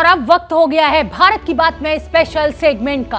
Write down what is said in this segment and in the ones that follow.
और अब वक्त हो गया है भारत की बात में स्पेशल सेगमेंट का।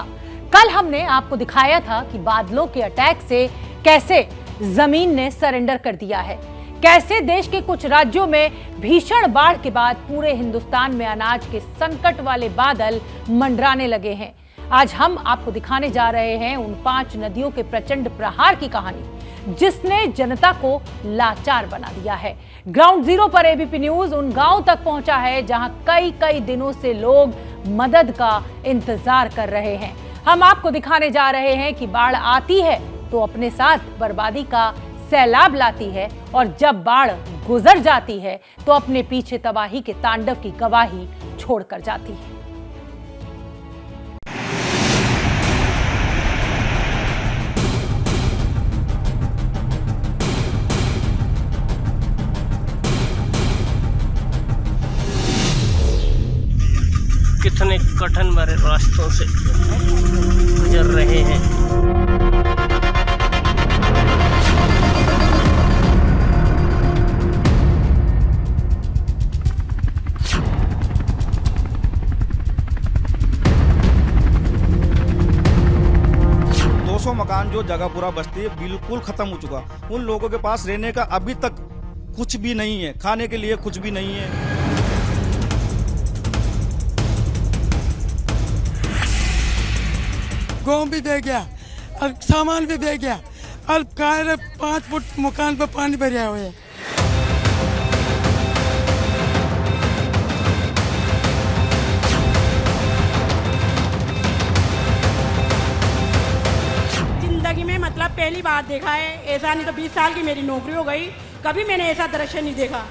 कल हमने आपको दिखाया था कि बादलों के अटैक से कैसे जमीन ने सरेंडर कर दिया है, कैसे देश के कुछ राज्यों में भीषण बाढ़ के बाद पूरे हिंदुस्तान में अनाज के संकट वाले बादल मंडराने लगे हैं। आज हम आपको दिखाने जा रहे हैं उन 5 नदियों के प्रचंड प्रहार की कहानी जिसने जनता को लाचार बना दिया है। ग्राउंड जीरो पर एबीपी न्यूज उन गांव तक पहुंचा है जहां कई दिनों से लोग मदद का इंतजार कर रहे हैं। हम आपको दिखाने जा रहे हैं कि बाढ़ आती है तो अपने साथ बर्बादी का सैलाब लाती है और जब बाढ़ गुजर जाती है तो अपने पीछे तबाही के तांडव की गवाही छोड़कर जाती है। कितने कठिन भरे रास्तों से गुजर रहे हैं। 200 मकान जो जगहपुरा बस्ती है बिल्कुल खत्म हो चुका। उन लोगों के पास रहने का अभी तक कुछ भी नहीं है, खाने के लिए कुछ भी नहीं है। गाँव भी बह गया और सामान भी बह गया और 5 फुट मकान पर पानी भरा हुआ है। जिंदगी में मतलब पहली बार देखा है ऐसा, नहीं तो 20 साल की मेरी नौकरी हो गई, कभी मैंने ऐसा दृश्य नहीं देखा।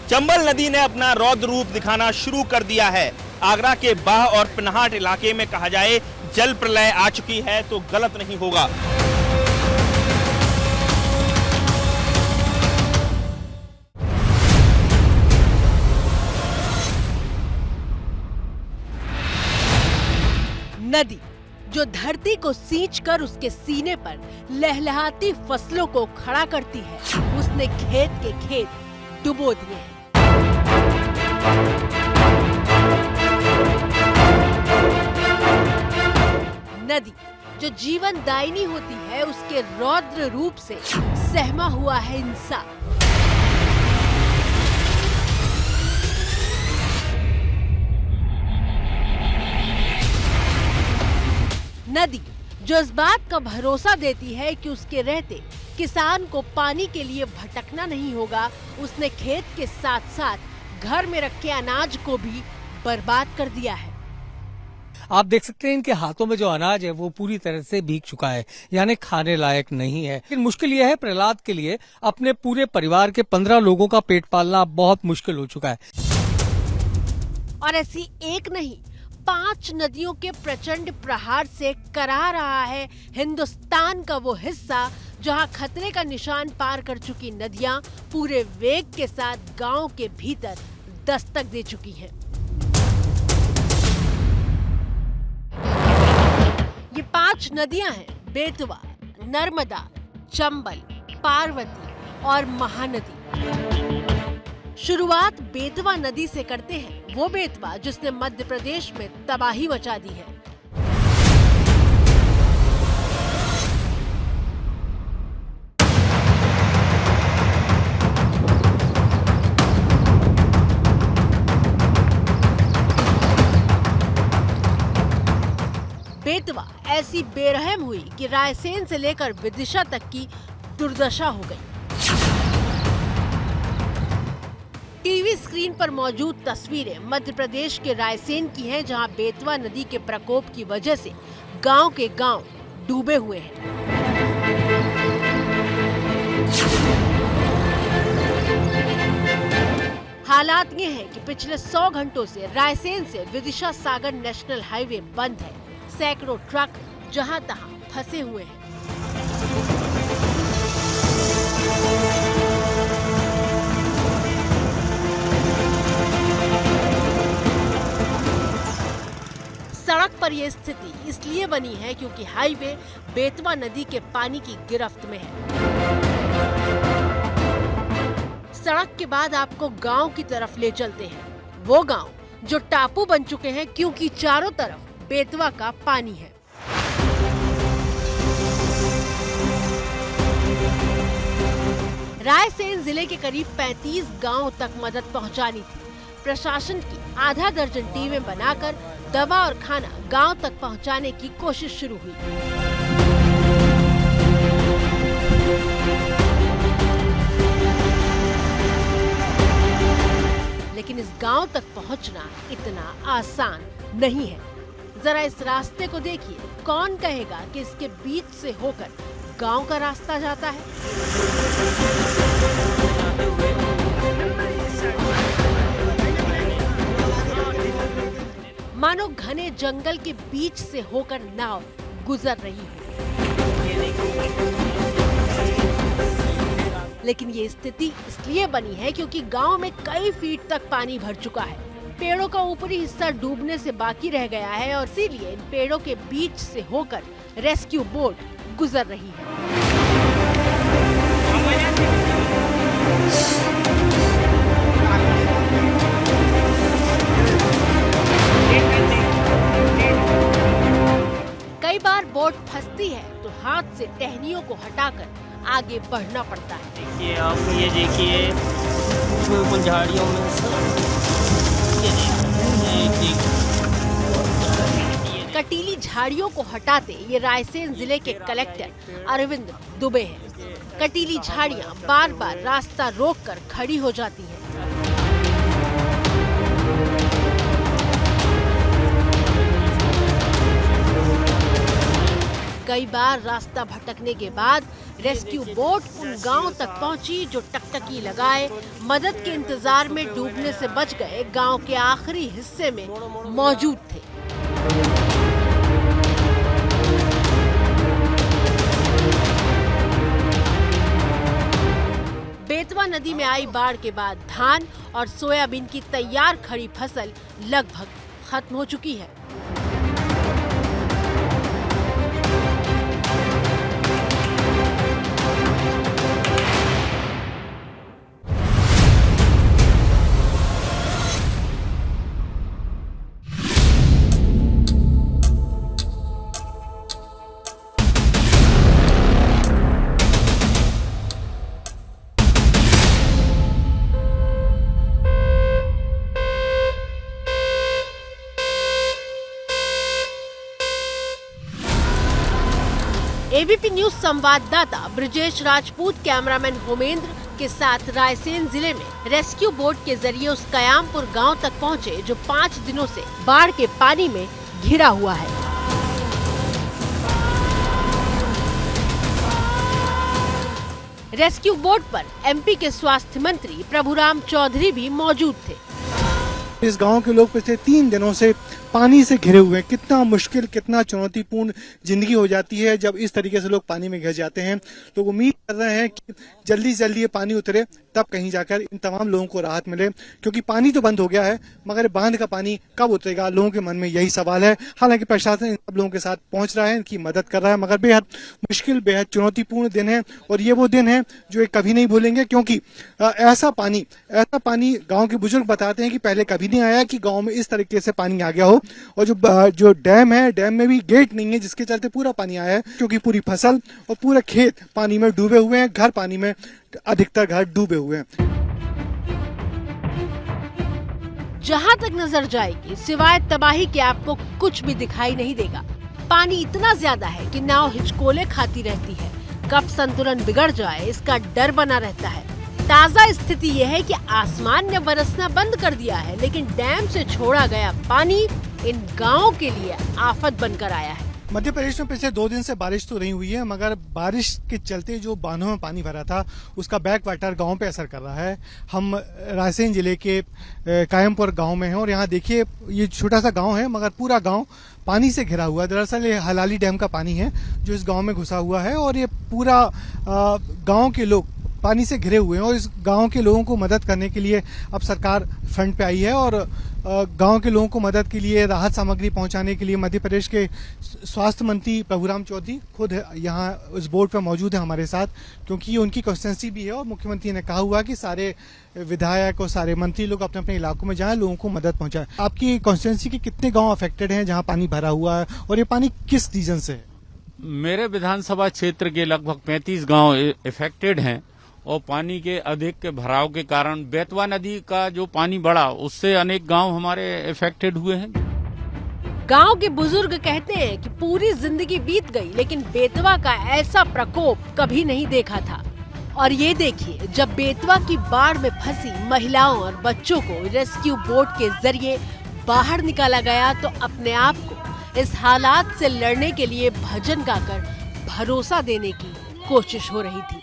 चंबल नदी ने अपना रौद्र रूप दिखाना शुरू कर दिया है। आगरा के बाह और पनहाट इलाके में कहा जाए जल प्रलय आ चुकी है तो गलत नहीं होगा। नदी जो धरती को सींचकर उसके सीने पर लहलहाती फसलों को खड़ा करती है, उसने खेत के खेत डुबो दिए हैं। नदी जो जीवन दायिनी होती है, उसके रौद्र रूप से सहमा हुआ है इंसान। नदी जो इस बात का भरोसा देती है कि उसके रहते किसान को पानी के लिए भटकना नहीं होगा, उसने खेत के साथ साथ घर में रखे अनाज को भी बर्बाद कर दिया है। आप देख सकते हैं इनके हाथों में जो अनाज है वो पूरी तरह से भीग चुका है, यानी खाने लायक नहीं है। लेकिन मुश्किल यह है प्रहलाद के लिए अपने पूरे परिवार के 15 लोगों का पेट पालना बहुत मुश्किल हो चुका है। और ऐसी एक नहीं 5 नदियों के प्रचंड प्रहार से करा रहा है हिंदुस्तान का वो हिस्सा जहां खतरे का निशान पार कर चुकी नदियां पूरे वेग के साथ गांव के भीतर दस्तक दे चुकी हैं। ये 5 नदियां हैं बेतवा, नर्मदा, चंबल, पार्वती और महानदी। शुरुआत बेतवा नदी से करते हैं, वो बेतवा जिसने मध्य प्रदेश में तबाही मचा दी है। बेतवा ऐसी बेरहम हुई कि रायसेन से लेकर विदिशा तक की दुर्दशा हो गई। टीवी स्क्रीन पर मौजूद तस्वीरें मध्य प्रदेश के रायसेन की हैं, जहां बेतवा नदी के प्रकोप की वजह से गांव के गांव डूबे हुए हैं। हालात ये हैं कि पिछले 100 घंटों से रायसेन से विदिशा सागर नेशनल हाईवे बंद है। सैकड़ों ट्रक जहां तहां फंसे हुए हैं। सड़क पर यह स्थिति इसलिए बनी है क्योंकि हाईवे बेतवा नदी के पानी की गिरफ्त में है। के बाद आपको गांव की तरफ ले चलते हैं, वो गांव जो टापू बन चुके हैं क्योंकि चारों तरफ बेतवा का पानी है। रायसेन जिले के करीब 35 गांव तक मदद पहुंचानी थी। प्रशासन की आधा दर्जन टीमें बनाकर दवा और खाना गांव तक पहुंचाने की कोशिश शुरू हुई। लेकिन इस गांव तक पहुंचना इतना आसान नहीं है। जरा इस रास्ते को देखिए, कौन कहेगा कि इसके बीच से होकर गांव का रास्ता जाता है। मानो घने जंगल के बीच से होकर नाव गुजर रही है। लेकिन ये स्थिति इसलिए बनी है क्योंकि गांव में कई फीट तक पानी भर चुका है। पेड़ों का ऊपरी हिस्सा डूबने से बाकी रह गया है और इसीलिए इन पेड़ों के बीच से होकर रेस्क्यू बोट गुजर रही है। कई बार बोट फंसती है तो हाथ से टहनियों को हटाकर आगे बढ़ना पड़ता है। देखिए आप, ये देखिए बिल्कुल झाड़ियों में कटीली झाड़ियों को हटाते ये रायसेन जिले के कलेक्टर अरविंद दुबे हैं। कटीली झाड़ियां बार बार रास्ता रोककर खड़ी हो जाती हैं। कई बार रास्ता भटकने के बाद रेस्क्यू बोट उन गांव तक पहुंची जो टकटकी लगाए मदद के इंतजार में डूबने से बच गए गांव के आखिरी हिस्से में मौजूद थे। बेतवा नदी में आई बाढ़ के बाद धान और सोयाबीन की तैयार खड़ी फसल लगभग खत्म हो चुकी है। एबीपी न्यूज संवाददाता ब्रिजेश राजपूत कैमरामैन होमेंद्र के साथ रायसेन जिले में रेस्क्यू बोट के जरिए उस कयामपुर गांव तक पहुंचे जो 5 दिनों से बाढ़ के पानी में घिरा हुआ है। रेस्क्यू बोट पर एमपी के स्वास्थ्य मंत्री प्रभुराम चौधरी भी मौजूद थे। इस गांव के लोग पिछले 3 दिनों से पानी से घिरे हुए हैं। कितना मुश्किल, कितना चुनौतीपूर्ण जिंदगी हो जाती है जब इस तरीके से लोग पानी में घिर जाते हैं। तो उम्मीद कर रहे हैं कि जल्दी से जल्दी ये पानी उतरे, तब कहीं जाकर इन तमाम लोगों को राहत मिले, क्योंकि पानी तो बंद हो गया है मगर बांध का पानी कब उतरेगा, लोगों के मन में यही सवाल है। हालांकि प्रशासन इन सब लोगों के साथ पहुंच रहा है, इनकी मदद कर रहा है, मगर बेहद मुश्किल, बेहद चुनौतीपूर्ण दिन है और ये वो दिन है जो ये कभी नहीं भूलेंगे, क्योंकि ऐसा पानी गाँव के बुजुर्ग बताते हैं कि पहले कभी नहीं आया कि गाँव में इस तरीके से पानी आ गया हो। और जो डैम है, डैम में भी गेट नहीं है जिसके चलते पूरा पानी आया है, क्योंकि पूरी फसल और पूरे खेत पानी में डूबे हुए हैं, घर पानी में, अधिकतर घर डूबे हुए हैं। जहां तक नजर जाएगी सिवाय तबाही के आपको कुछ भी दिखाई नहीं देगा। पानी इतना ज्यादा है कि नाव हिचकोले खाती रहती है, कब संतुलन बिगड़ जाए इसका डर बना रहता है। ताजा स्थिति यह है कि आसमान ने बरसना बंद कर दिया है, लेकिन डैम से छोड़ा गया पानी इन गांवों के लिए आफत बनकर आया है। मध्य प्रदेश में पिछले 2 दिन से बारिश तो नहीं हुई है, मगर बारिश के चलते जो बांधों में पानी भरा था उसका बैक वाटर गांव पे असर कर रहा है। हम रायसेन जिले के कायमपुर गांव में हैं और यहाँ देखिए ये छोटा सा गांव है मगर पूरा गांव पानी से घिरा हुआ है। दरअसल ये हलाली डैम का पानी है जो इस गांव में घुसा हुआ है और ये पूरा गांव के लोग पानी से घिरे हुए हैं और इस गांव के लोगों को मदद करने के लिए अब सरकार फ्रंट पे आई है और गांव के लोगों को मदद के लिए राहत सामग्री पहुंचाने के लिए मध्य प्रदेश के स्वास्थ्य मंत्री प्रभुराम चौधरी खुद यहाँ इस बोर्ड पर मौजूद है हमारे साथ, क्योंकि ये उनकी कॉन्स्टिट्यूंसी भी है और मुख्यमंत्री ने कहा हुआ कि सारे विधायक और सारे मंत्री लोग अपने अपने इलाकों में जाएं, लोगों को मदद पहुंचाएं। आपकी कॉन्स्टिट्यूंसी के कितने गाँव अफेक्टेड हैं जहाँ पानी भरा हुआ है और ये पानी किस रीजन से है? मेरे विधानसभा क्षेत्र के लगभग 35 गांव इफेक्टेड हैं और पानी के अधिक के भराव के कारण बेतवा नदी का जो पानी बढ़ा उससे अनेक गांव हमारे इफेक्टेड हुए हैं। गांव के बुजुर्ग कहते हैं कि पूरी जिंदगी बीत गई लेकिन बेतवा का ऐसा प्रकोप कभी नहीं देखा था। और ये देखिए, जब बेतवा की बाढ़ में फंसी महिलाओं और बच्चों को रेस्क्यू बोट के जरिए बाहर निकाला गया तो अपने आप को इस हालात से लड़ने के लिए भजन गाकर भरोसा देने की कोशिश हो रही थी।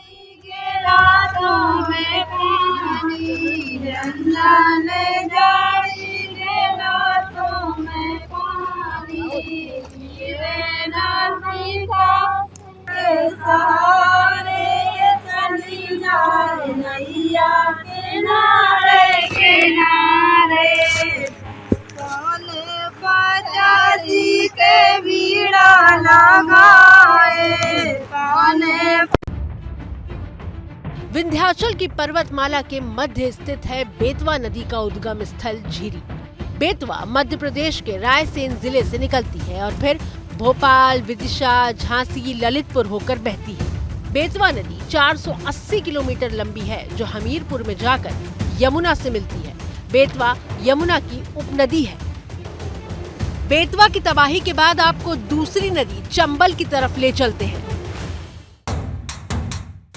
विंध्याचल की पर्वतमाला के मध्य स्थित है बेतवा नदी का उद्गम स्थल झीरी। बेतवा मध्य प्रदेश के रायसेन जिले से निकलती है और फिर भोपाल, विदिशा, झांसी, ललितपुर होकर बहती है। बेतवा नदी 480 किलोमीटर लंबी है जो हमीरपुर में जाकर यमुना से मिलती है। बेतवा यमुना की उपनदी है। बेतवा की तबाही के बाद आपको दूसरी नदी चंबल की तरफ ले चलते हैं।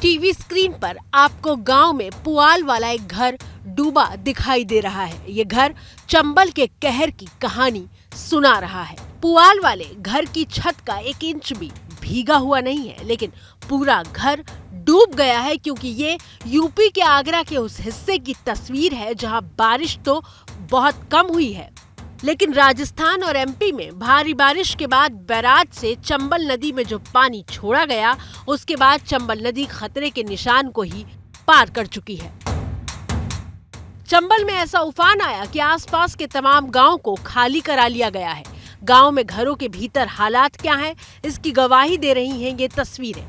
टीवी स्क्रीन पर आपको गांव में पुआल वाला एक घर डूबा दिखाई दे रहा है। ये घर चंबल के कहर की कहानी सुना रहा है। पुआल वाले घर की छत का 1 इंच भी भीगा हुआ नहीं है, लेकिन पूरा घर डूब गया है क्योंकि ये यूपी के आगरा के उस हिस्से की तस्वीर है जहां बारिश तो बहुत कम हुई है, लेकिन राजस्थान और एमपी में भारी बारिश के बाद बैराज से चंबल नदी में जो पानी छोड़ा गया उसके बाद चंबल नदी खतरे के निशान को ही पार कर चुकी है। चंबल में ऐसा उफान आया कि आसपास के तमाम गांव को खाली करा लिया गया है। गांव में घरों के भीतर हालात क्या हैं, इसकी गवाही दे रही हैं ये तस्वीरें।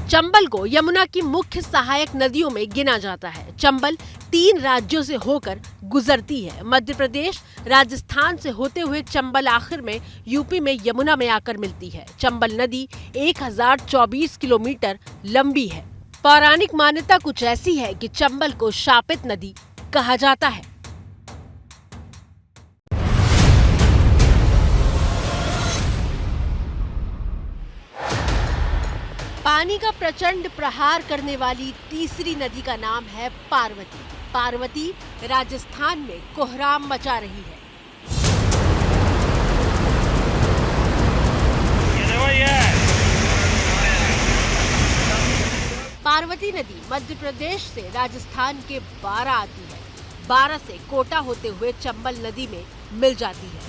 चंबल को यमुना की मुख्य सहायक नदियों में गिना जाता है। चंबल 3 राज्यों से होकर गुजरती है। मध्य प्रदेश, राजस्थान से होते हुए चंबल आखिर में यूपी में यमुना में आकर मिलती है। चंबल नदी 1024 किलोमीटर लंबी है। पौराणिक मान्यता कुछ ऐसी है कि चंबल को शापित नदी कहा जाता है। पानी का प्रचंड प्रहार करने वाली तीसरी नदी का नाम है पार्वती। पार्वती राजस्थान में कोहराम मचा रही है। पार्वती नदी मध्य प्रदेश से राजस्थान के बारा आती है। बारा से कोटा होते हुए चंबल नदी में मिल जाती है।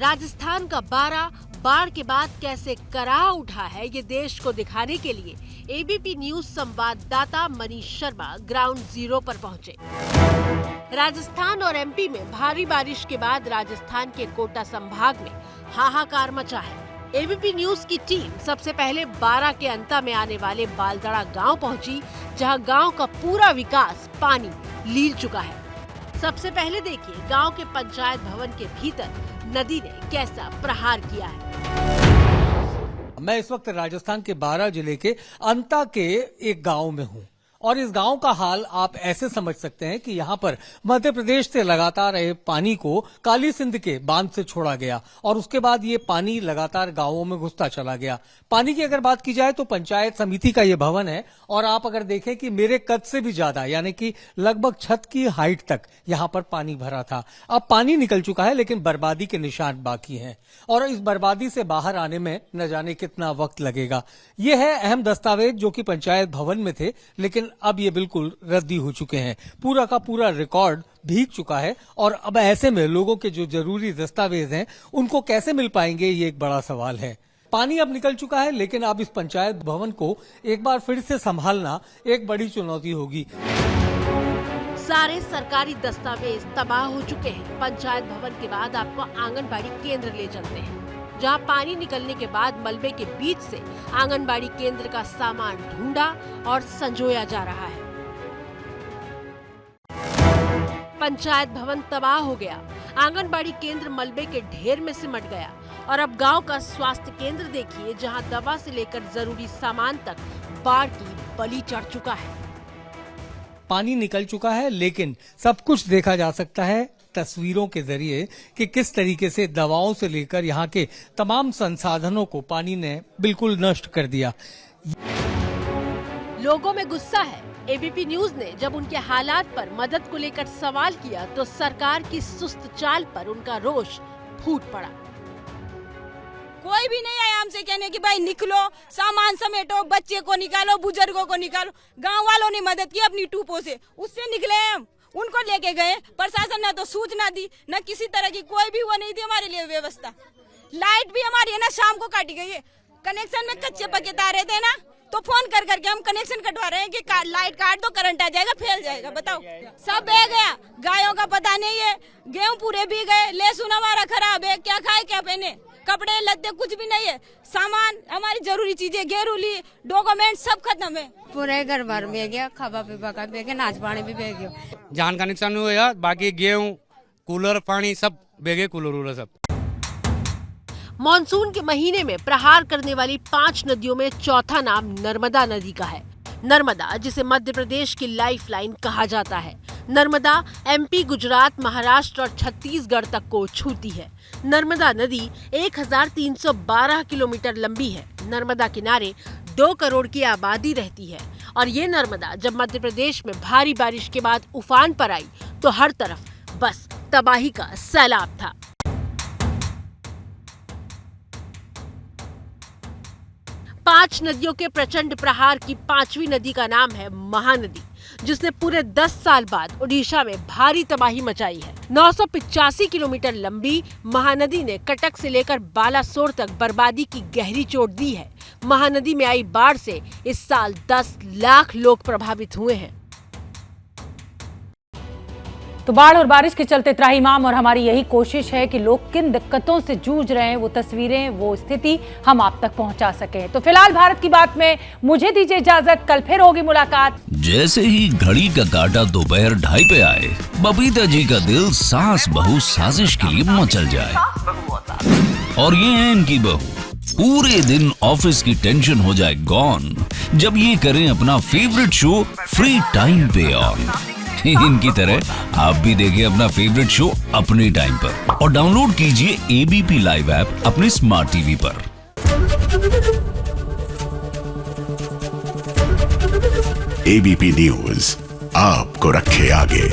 राजस्थान का बारा बाढ़ के बाद कैसे कराह उठा है, ये देश को दिखाने के लिए एबीपी न्यूज संवाददाता मनीष शर्मा ग्राउंड जीरो पर पहुंचे। राजस्थान और एमपी में भारी बारिश के बाद राजस्थान के कोटा संभाग में हाहाकार मचा है। एबीपी न्यूज की टीम सबसे पहले बारा के अंता में आने वाले बालदड़ा गांव पहुंची, जहां गांव का पूरा विकास पानी लील चुका है। सबसे पहले देखिए गांव के पंचायत भवन के भीतर नदी ने कैसा प्रहार किया है। मैं इस वक्त राजस्थान के बारा जिले के अंता के एक गांव में हूं और इस गांव का हाल आप ऐसे समझ सकते हैं कि यहां पर मध्य प्रदेश से लगातार आए पानी को काली सिंध के बांध से छोड़ा गया और उसके बाद ये पानी लगातार गांवों में घुसता चला गया। पानी की अगर बात की जाए तो पंचायत समिति का ये भवन है और आप अगर देखें कि मेरे कद से भी ज्यादा यानी कि लगभग छत की हाइट तक यहां पर पानी भरा था। अब पानी निकल चुका है लेकिन बर्बादी के निशान बाकी हैं और इस बर्बादी से बाहर आने में न जाने कितना वक्त लगेगा। ये है अहम दस्तावेज जो कि पंचायत भवन में थे, लेकिन लेकिन अब ये बिल्कुल रद्दी हो चुके हैं। पूरा का पूरा रिकॉर्ड भीग चुका है और अब ऐसे में लोगों के जो जरूरी दस्तावेज हैं उनको कैसे मिल पाएंगे, ये एक बड़ा सवाल है। पानी अब निकल चुका है, लेकिन अब इस पंचायत भवन को एक बार फिर से संभालना एक बड़ी चुनौती होगी। सारे सरकारी दस्तावेज तबाह हो चुके हैं। पंचायत भवन के बाद आपको आंगनबाड़ी केंद्र ले चलते हैं, जहां पानी निकलने के बाद मलबे के बीच से आंगनबाड़ी केंद्र का सामान ढूंढा और संजोया जा रहा है। पंचायत भवन तबाह हो गया, आंगनबाड़ी केंद्र मलबे के ढेर में सिमट गया और अब गांव का स्वास्थ्य केंद्र देखिए, जहां दवा से लेकर जरूरी सामान तक बाढ़ की बलि चढ़ चुका है। पानी निकल चुका है, लेकिन सब कुछ देखा जा सकता है तस्वीरों के जरिए कि किस तरीके से दवाओं से लेकर यहाँ के तमाम संसाधनों को पानी ने बिल्कुल नष्ट कर दिया। लोगों में गुस्सा है। एबीपी न्यूज ने जब उनके हालात पर मदद को लेकर सवाल किया तो सरकार की सुस्त चाल पर उनका रोष फूट पड़ा। कोई भी नहीं आया हमसे कहने की भाई निकलो, सामान समेटो, बच्चे को निकालो, बुजुर्गों को निकालो। गांव वालों ने मदद की अपनी टूपों से, उससे निकले हम, उनको लेके गए। प्रशासन ने तो सूचना दी, न किसी तरह की कोई भी वो नहीं थी हमारे लिए व्यवस्था। लाइट भी हमारी है ना शाम को काटी गई है। कनेक्शन में कच्चे पक्के तारे थे ना, तो फोन कर करके हम कनेक्शन कटवा रहे हैं कि लाइट काट दो, करंट आ जाएगा, फैल जाएगा। बताओ, सब बह गया। गायों का पता नहीं है, गेहूं पूरे भी गए, लहसुन हमारा खराब है, क्या खाए क्या पहने, कपड़े लत्ते कुछ भी नहीं है। सामान हमारी जरूरी चीजें, गेरूली, डॉक्यूमेंट सब खत्म है। पूरे घर भर बह गया, खावा पीवा का बह गया, नाच पानी भी बह गया, जान का नुकसान हुआ। बाकी गेहूं, कूलर, पानी सब बह गए, कूलर सब। मॉनसून के महीने में प्रहार करने वाली 5 नदियों में चौथा नाम नर्मदा नदी का है। नर्मदा, जिसे मध्य प्रदेश की लाइफलाइन कहा जाता है। नर्मदा एमपी, गुजरात, महाराष्ट्र और छत्तीसगढ़ तक को छूती है। नर्मदा नदी 1312 किलोमीटर लंबी है। नर्मदा किनारे 2 करोड़ की आबादी रहती है और ये नर्मदा जब मध्य प्रदेश में भारी बारिश के बाद उफान पर आई तो हर तरफ बस तबाही का सैलाब था। पांच नदियों के प्रचंड प्रहार की 5वीं नदी का नाम है महानदी, जिसने पूरे 10 साल बाद ओडिशा में भारी तबाही मचाई है। 985 किलोमीटर लंबी महानदी ने कटक से लेकर बालासोर तक बर्बादी की गहरी चोट दी है। महानदी में आई बाढ़ से इस साल 10 लाख लोग प्रभावित हुए हैं। तो बाढ़ और बारिश के चलते त्राहिमाम और हमारी यही कोशिश है कि लोग किन दिक्कतों से जूझ रहे हैं, वो तस्वीरें, वो स्थिति हम आप तक पहुंचा सकें। तो फिलहाल भारत की बात में मुझे दीजिए इजाजत, कल फिर होगी मुलाकात। जैसे ही घड़ी का काटा दोपहर 2:30 पे आए, बबीता जी का दिल सास बहू साजिश के लिए मचल जाए। और ये है इनकी बहू, पूरे दिन ऑफिस की टेंशन हो जाए गॉन जब ये करें अपना फेवरेट शो फ्री टाइम पे ऑन। इनकी तरह आप भी देखें अपना फेवरेट शो अपने टाइम पर और डाउनलोड कीजिए एबीपी लाइव ऐप अपने स्मार्ट टीवी पर। एबीपी न्यूज आपको रखे आगे।